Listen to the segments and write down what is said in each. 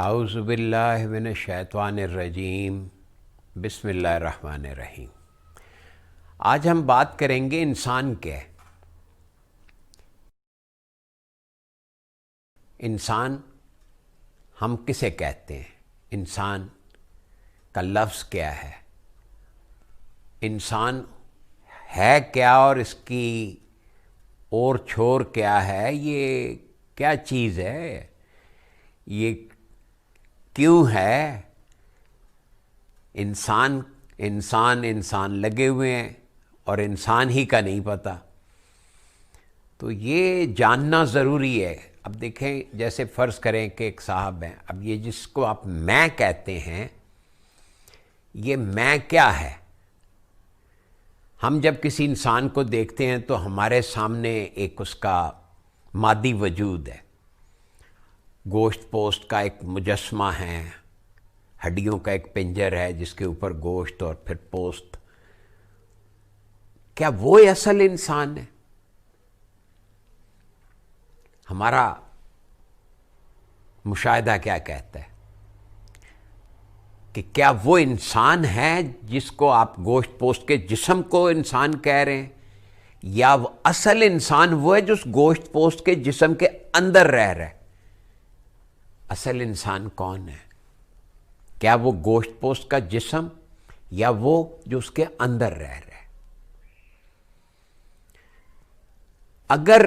اعوذ باللہ من الشیطان الرجیم بسم اللہ الرحمن الرحیم۔ آج ہم بات کریں گے انسان کیا ہے۔ انسان ہم کسے کہتے ہیں؟ انسان کا لفظ کیا ہے؟ انسان ہے کیا اور اس کی اور چھور کیا ہے؟ یہ کیا چیز ہے؟ یہ کیوں ہے؟ انسان لگے ہوئے ہیں اور انسان ہی کا نہیں پتہ، تو یہ جاننا ضروری ہے۔ اب دیکھیں، جیسے فرض کریں کہ ایک صاحب ہیں، اب یہ جس کو آپ میں کہتے ہیں، یہ میں کیا ہے؟ ہم جب کسی انسان کو دیکھتے ہیں تو ہمارے سامنے ایک اس کا مادی وجود ہے، گوشت پوست کا ایک مجسمہ ہے، ہڈیوں کا ایک پنجر ہے جس کے اوپر گوشت اور پھر پوست۔ کیا وہ اصل انسان ہے؟ ہمارا مشاہدہ کیا کہتا ہے کہ کیا وہ انسان ہے جس کو آپ گوشت پوست کے جسم کو انسان کہہ رہے ہیں، یا وہ اصل انسان وہ ہے جو اس گوشت پوست کے جسم کے اندر رہ رہا ہے؟ اصل انسان کون ہے؟ کیا وہ گوشت پوست کا جسم یا وہ جو اس کے اندر رہ رہا ہے؟ اگر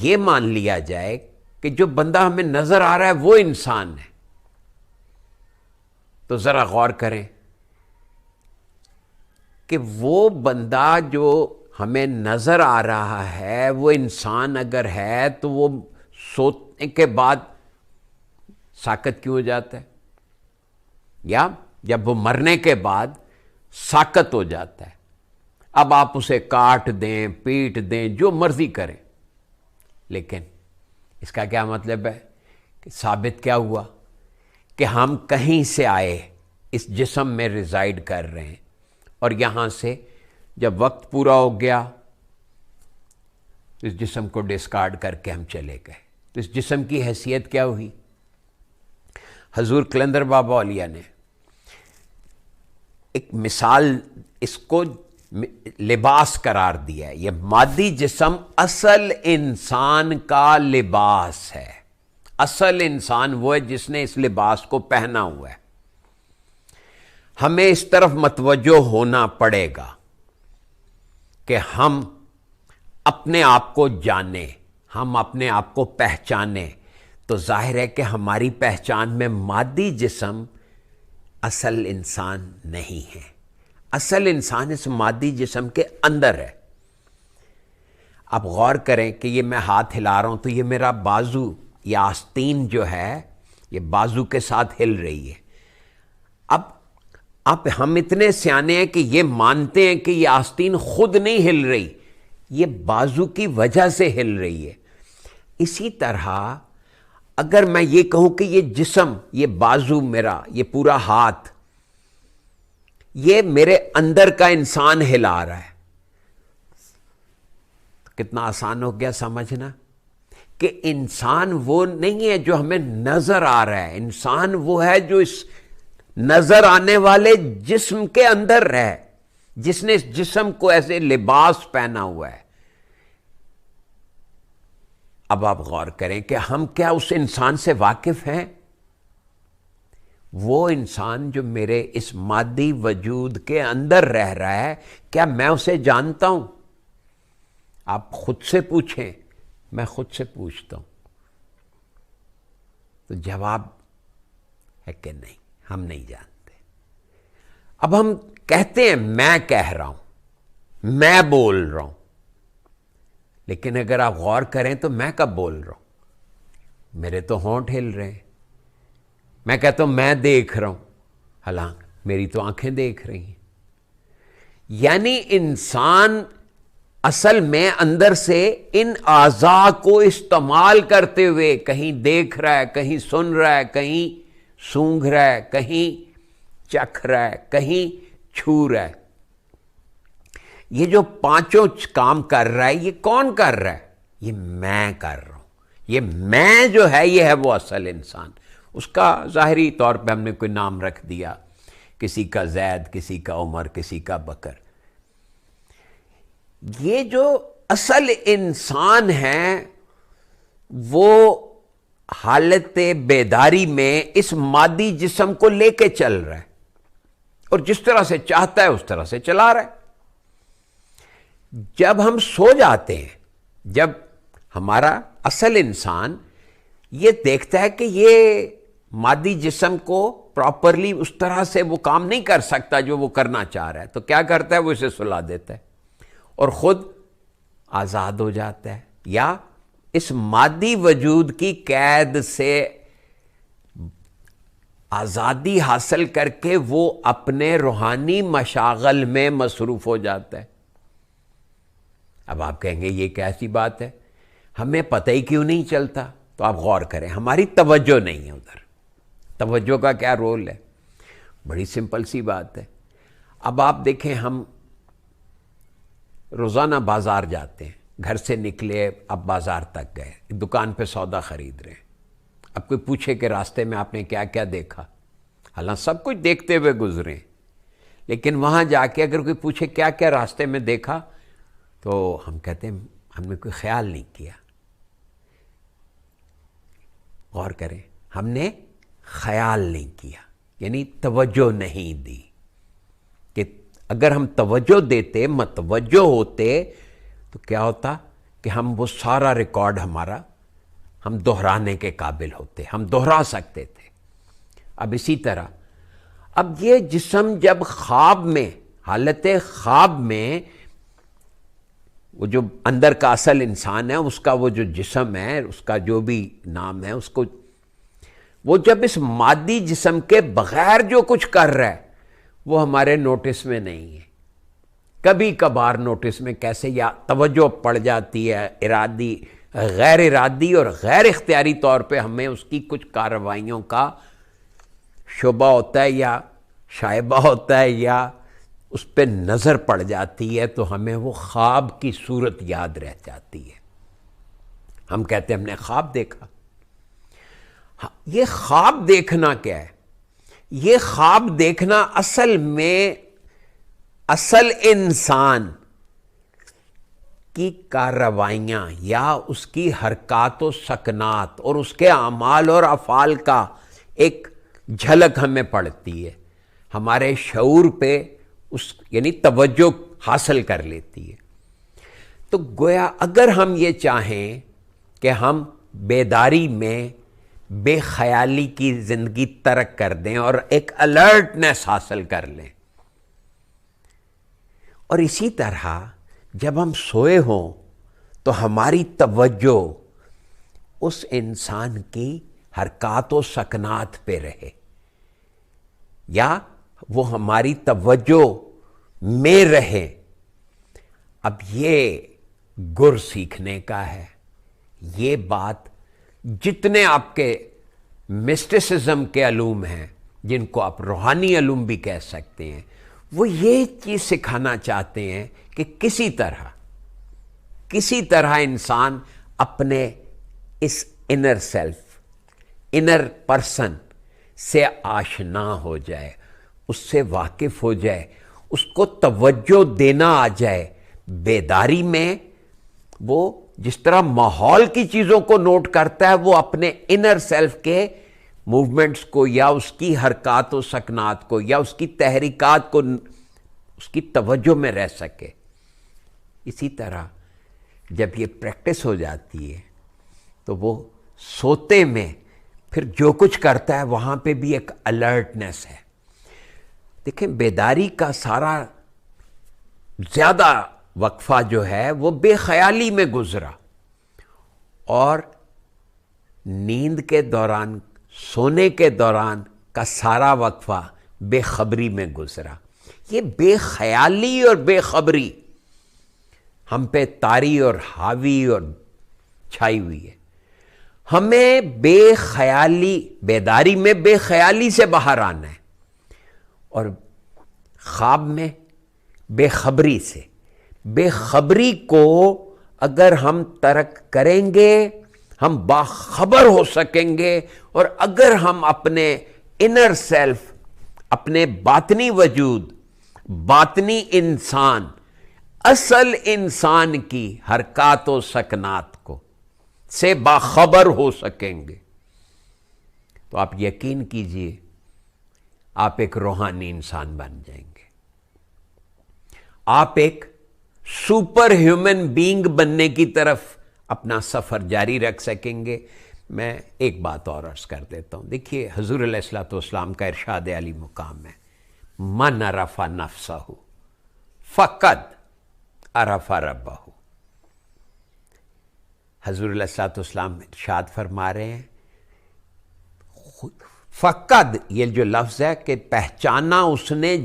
یہ مان لیا جائے کہ جو بندہ ہمیں نظر آ رہا ہے وہ انسان ہے، تو ذرا غور کریں کہ وہ بندہ جو ہمیں نظر آ رہا ہے وہ انسان اگر ہے تو وہ سونے کے بعد ساکت کیوں ہو جاتا ہے؟ یا جب وہ مرنے کے بعد ساکت ہو جاتا ہے؟ اب آپ اسے کاٹ دیں، پیٹ دیں، جو مرضی کریں، لیکن اس کا کیا مطلب ہے کہ ثابت کیا ہوا کہ ہم کہیں سے آئے، اس جسم میں ریزائڈ کر رہے ہیں، اور یہاں سے جب وقت پورا ہو گیا اس جسم کو ڈسکارڈ کر کے ہم چلے گئے۔ تو اس جسم کی حیثیت کیا ہوئی؟ حضور قلندر بابا اولیاء نے ایک مثال اس کو لباس قرار دیا ہے۔ یہ مادی جسم اصل انسان کا لباس ہے۔ اصل انسان وہ ہے جس نے اس لباس کو پہنا ہوا ہے۔ ہمیں اس طرف متوجہ ہونا پڑے گا کہ ہم اپنے آپ کو جانیں، ہم اپنے آپ کو پہچانیں، تو ظاہر ہے کہ ہماری پہچان میں مادی جسم اصل انسان نہیں ہے۔ اصل انسان اس مادی جسم کے اندر ہے۔ اب غور کریں کہ یہ میں ہاتھ ہلا رہا ہوں تو یہ میرا بازو یا آستین جو ہے یہ بازو کے ساتھ ہل رہی ہے۔ اب ہم اتنے سیانے ہیں کہ یہ مانتے ہیں کہ یہ آستین خود نہیں ہل رہی، یہ بازو کی وجہ سے ہل رہی ہے۔ اسی طرح اگر میں یہ کہوں کہ یہ جسم، یہ بازو میرا، یہ پورا ہاتھ، یہ میرے اندر کا انسان ہلا رہا ہے، کتنا آسان ہو گیا سمجھنا کہ انسان وہ نہیں ہے جو ہمیں نظر آ رہا ہے، انسان وہ ہے جو اس نظر آنے والے جسم کے اندر رہے، جس نے اس جسم کو ایسے لباس پہنا ہوا ہے۔ اب آپ غور کریں کہ ہم کیا اس انسان سے واقف ہیں؟ وہ انسان جو میرے اس مادی وجود کے اندر رہ رہا ہے، کیا میں اسے جانتا ہوں؟ آپ خود سے پوچھیں، میں خود سے پوچھتا ہوں، تو جواب ہے کہ نہیں، ہم نہیں جانتے۔ اب ہم کہتے ہیں میں کہہ رہا ہوں، میں بول رہا ہوں، لیکن اگر آپ غور کریں تو میں کب بول رہا ہوں؟ میرے تو ہونٹ ہل رہے ہیں۔ میں کہتا ہوں میں دیکھ رہا ہوں، حالانکہ میری تو آنکھیں دیکھ رہی ہیں۔ یعنی انسان اصل میں اندر سے ان اعضاء کو استعمال کرتے ہوئے کہیں دیکھ رہا ہے، کہیں سن رہا ہے، کہیں سونگھ رہا ہے، کہیں چکھ رہا ہے، کہیں چھو رہا ہے۔ یہ جو پانچوں کام کر رہا ہے، یہ کون کر رہا ہے؟ یہ میں کر رہا ہوں۔ یہ میں جو ہے یہ ہے وہ اصل انسان، اس کا ظاہری طور پہ ہم نے کوئی نام رکھ دیا، کسی کا زید، کسی کا عمر، کسی کا بکر۔ یہ جو اصل انسان ہے وہ حالت بیداری میں اس مادی جسم کو لے کے چل رہا ہے، اور جس طرح سے چاہتا ہے اس طرح سے چلا رہا ہے۔ جب ہم سو جاتے ہیں، جب ہمارا اصل انسان یہ دیکھتا ہے کہ یہ مادی جسم کو پراپرلی اس طرح سے وہ کام نہیں کر سکتا جو وہ کرنا چاہ رہا ہے، تو کیا کرتا ہے؟ وہ اسے سلا دیتا ہے اور خود آزاد ہو جاتا ہے، یا اس مادی وجود کی قید سے آزادی حاصل کر کے وہ اپنے روحانی مشاغل میں مصروف ہو جاتا ہے۔ اب آپ کہیں گے یہ کیسی بات ہے، ہمیں پتہ ہی کیوں نہیں چلتا؟ تو آپ غور کریں، ہماری توجہ نہیں ہے ادھر۔ توجہ کا کیا رول ہے؟ بڑی سمپل سی بات ہے۔ اب آپ دیکھیں، ہم روزانہ بازار جاتے ہیں، گھر سے نکلے، اب بازار تک گئے، دکان پہ سودا خرید رہے ہیں۔ اب کوئی پوچھے کہ راستے میں آپ نے کیا کیا دیکھا، حالانکہ سب کچھ دیکھتے ہوئے گزرے، لیکن وہاں جا کے اگر کوئی پوچھے کیا کیا راستے میں دیکھا، تو ہم کہتے ہیں ہم نے کوئی خیال نہیں کیا۔ غور کریں، ہم نے خیال نہیں کیا، یعنی توجہ نہیں دی۔ کہ اگر ہم توجہ دیتے، متوجہ ہوتے، تو کیا ہوتا کہ ہم وہ سارا ریکارڈ ہمارا ہم دہرانے کے قابل ہوتے، ہم دہرا سکتے تھے۔ اب اسی طرح اب یہ جسم جب خواب میں، حالت خواب میں، وہ جو اندر کا اصل انسان ہے، اس کا وہ جو جسم ہے، اس کا جو بھی نام ہے، اس کو وہ جب اس مادی جسم کے بغیر جو کچھ کر رہا ہے وہ ہمارے نوٹس میں نہیں ہے۔ کبھی کبھار نوٹس میں کیسے یا توجہ پڑ جاتی ہے، ارادی، غیر ارادی اور غیر اختیاری طور پہ ہمیں اس کی کچھ کارروائیوں کا شبہ ہوتا ہے یا شائبہ ہوتا ہے، یا اس پہ نظر پڑ جاتی ہے، تو ہمیں وہ خواب کی صورت یاد رہ جاتی ہے۔ ہم کہتے ہیں ہم نے خواب دیکھا۔ یہ خواب دیکھنا کیا ہے؟ یہ خواب دیکھنا اصل میں اصل انسان کی کارروائیاں یا اس کی حرکات و سکنات اور اس کے اعمال اور افعال کا ایک جھلک ہمیں پڑتی ہے، ہمارے شعور پہ یعنی توجہ حاصل کر لیتی ہے۔ تو گویا اگر ہم یہ چاہیں کہ ہم بیداری میں بے خیالی کی زندگی ترک کر دیں اور ایک الرٹنس حاصل کر لیں، اور اسی طرح جب ہم سوئے ہوں تو ہماری توجہ اس انسان کی حرکات و سکنات پہ رہے، یا وہ ہماری توجہ میں رہے۔ اب یہ گر سیکھنے کا ہے۔ یہ بات جتنے آپ کے مسٹسزم کے علوم ہیں، جن کو آپ روحانی علوم بھی کہہ سکتے ہیں، وہ یہ چیز سکھانا چاہتے ہیں کہ کسی طرح انسان اپنے اس انر سیلف، انر پرسن سے آشنا ہو جائے، اس سے واقف ہو جائے، اس کو توجہ دینا آ جائے۔ بیداری میں وہ جس طرح ماحول کی چیزوں کو نوٹ کرتا ہے، وہ اپنے انر سیلف کے موومنٹس کو یا اس کی حرکات و سکنات کو یا اس کی تحریکات کو اس کی توجہ میں رہ سکے۔ اسی طرح جب یہ پریکٹس ہو جاتی ہے تو وہ سوتے میں پھر جو کچھ کرتا ہے وہاں پہ بھی ایک الرٹنس ہے۔ دیکھیں، بیداری کا سارا زیادہ وقفہ جو ہے وہ بے خیالی میں گزرا، اور نیند کے دوران، سونے کے دوران کا سارا وقفہ بے خبری میں گزرا۔ یہ بے خیالی اور بے خبری ہم پہ طاری اور حاوی اور چھائی ہوئی ہے۔ ہمیں بے خیالی، بیداری میں بے خیالی سے باہر آنا ہے، اور خواب میں بے خبری سے۔ بے خبری کو اگر ہم ترک کریں گے ہم باخبر ہو سکیں گے، اور اگر ہم اپنے انر سیلف، اپنے باطنی وجود، باطنی انسان، اصل انسان کی حرکات و سکنات کو سے باخبر ہو سکیں گے، تو آپ یقین کیجئے آپ ایک روحانی انسان بن جائیں گے، آپ ایک سپر ہیومن بینگ بننے کی طرف اپنا سفر جاری رکھ سکیں گے۔ میں ایک بات اور عرض کر دیتا ہوں، دیکھیے حضور علیہ الصلوۃ والسلام کا ارشاد علی مقام ہے، من عرف نفسہ فقد عرف ربہ۔ حضور علیہ الصلوۃ والسلام ارشاد فرما رہے ہیں فقد، یہ جو لفظ ہے کہ پہچانا اس نے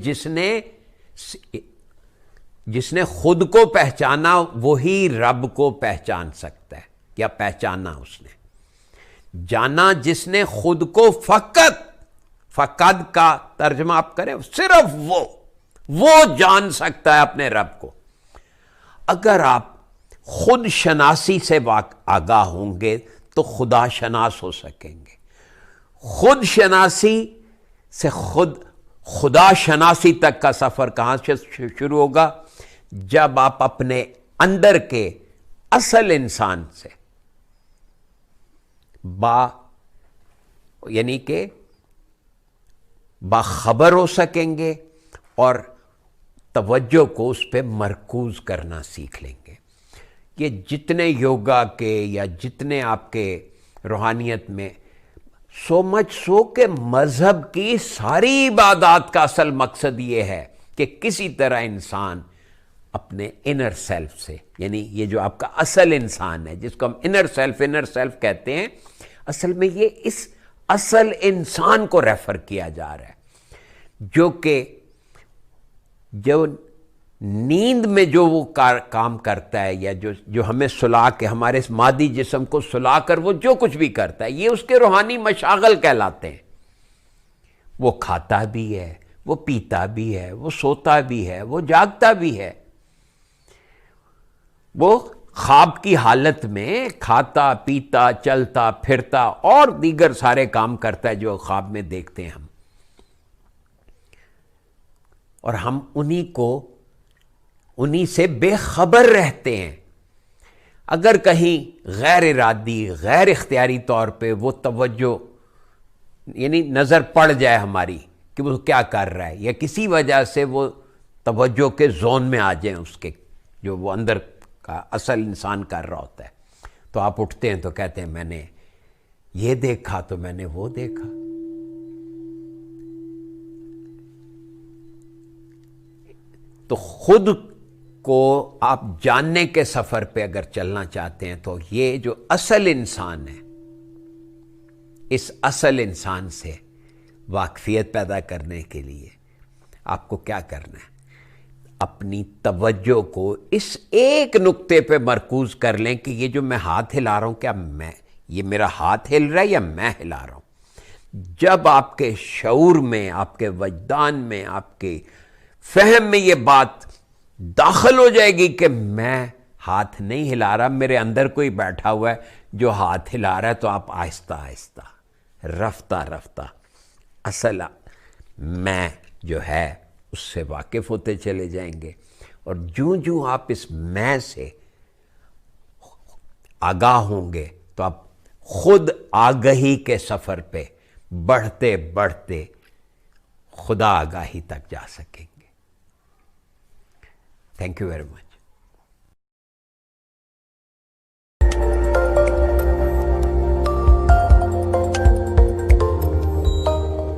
جس نے خود کو پہچانا وہی رب کو پہچان سکتا ہے، یا پہچانا اس نے، جانا جس نے خود کو، فقد کا ترجمہ آپ کریں صرف وہ جان سکتا ہے اپنے رب کو۔ اگر آپ خود شناسی سے آگاہ ہوں گے تو خدا شناس ہو سکیں گے۔ خود شناسی سے خدا شناسی تک کا سفر کہاں سے شروع ہوگا؟ جب آپ اپنے اندر کے اصل انسان سے یعنی کہ باخبر ہو سکیں گے اور توجہ کو اس پہ مرکوز کرنا سیکھ لیں گے۔ یہ جتنے یوگا کے یا جتنے آپ کے روحانیت میں سو مچ سو کہ مذہب کی ساری عبادات کا اصل مقصد یہ ہے کہ کسی طرح انسان اپنے انر سیلف سے، یعنی یہ جو آپ کا اصل انسان ہے جس کو ہم انر سیلف کہتے ہیں، اصل میں یہ اس اصل انسان کو ریفر کیا جا رہا ہے، جو نیند میں جو وہ کام کرتا ہے، یا جو ہمیں سلا کے ہمارے اس مادی جسم کو سلا کر وہ جو کچھ بھی کرتا ہے، یہ اس کے روحانی مشاغل کہلاتے ہیں۔ وہ کھاتا بھی ہے، وہ پیتا بھی ہے، وہ سوتا بھی ہے، وہ جاگتا بھی ہے، وہ خواب کی حالت میں کھاتا پیتا چلتا پھرتا اور دیگر سارے کام کرتا ہے جو خواب میں دیکھتے ہیں ہم، اور ہم انہی سے بے خبر رہتے ہیں۔ اگر کہیں غیر ارادی، غیر اختیاری طور پہ وہ توجہ، یعنی نظر پڑ جائے ہماری کہ وہ کیا کر رہا ہے، یا کسی وجہ سے وہ توجہ کے زون میں آ جائیں اس کے، جو وہ اندر کا اصل انسان کر رہا ہوتا ہے، تو آپ اٹھتے ہیں تو کہتے ہیں میں نے یہ دیکھا تو میں نے وہ دیکھا۔ تو خود کو آپ جاننے کے سفر پہ اگر چلنا چاہتے ہیں تو یہ جو اصل انسان ہے، اس اصل انسان سے واقفیت پیدا کرنے کے لیے آپ کو کیا کرنا ہے؟ اپنی توجہ کو اس ایک نقطے پہ مرکوز کر لیں کہ یہ جو میں ہاتھ ہلا رہا ہوں، کیا یہ میرا ہاتھ ہل رہا ہے یا میں ہلا رہا ہوں؟ جب آپ کے شعور میں، آپ کے وجدان میں، آپ کے فہم میں یہ بات داخل ہو جائے گی کہ میں ہاتھ نہیں ہلا رہا، میرے اندر کوئی بیٹھا ہوا ہے جو ہاتھ ہلا رہا ہے، تو آپ آہستہ آہستہ، رفتہ رفتہ اصل میں جو ہے اس سے واقف ہوتے چلے جائیں گے، اور جوں آپ اس میں سے آگاہ ہوں گے تو آپ خود آگہی کے سفر پہ بڑھتے بڑھتے خدا آگاہی تک جا سکیں گے۔ Thank you very much.